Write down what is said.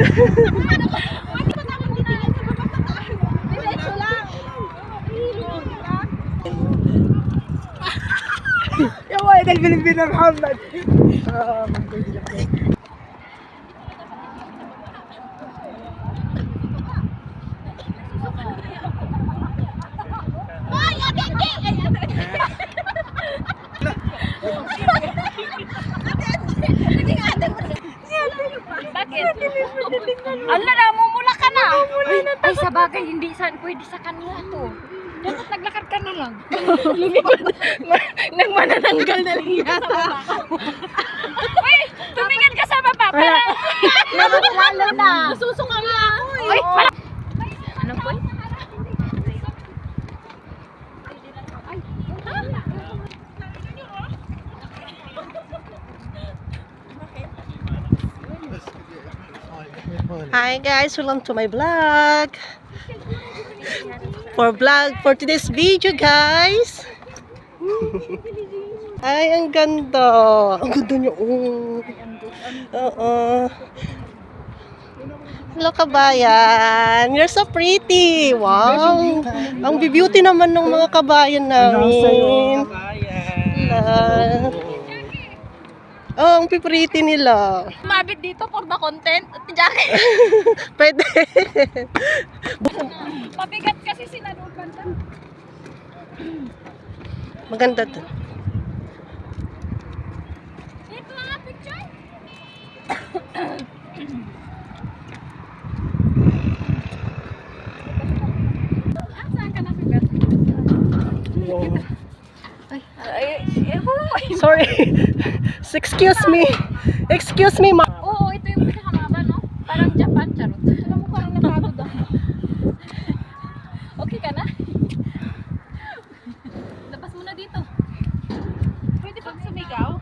Diretso lang. يا ولد البلبل محمد. Bakit? Ala, namumula ka na. Ay, sa bagay, hindi pwede sa kanila to. Dapat naglakad ka na lang. Nagmanananggal na lang yata. Uy, tumingin ka sa baba para. Lalo na. Susuka nga ako eh. Uy, para. Ano po? Hi guys, welcome to my vlog. For today's video guys. Ay, ang ganda. Ang ganda niyo. Oo. Hello kabayan. You're so pretty. Wow. Ang beauty naman ng mga kabayan namin. Oh, ang pretty nila. Mabit dito for the content. Jackie. Pwede. Mabigat kasi sinalupan to. Maganda to. Dito nga, picture. Saan ka nabigat? Sorry. Excuse me. Excuse me, ma. Oo, ito yung pinakamaba, no? Parang Japan, charot. Alam mo, parang napagod ako. Okay ka na? Labas mo na dito. Pwede bang sumigaw?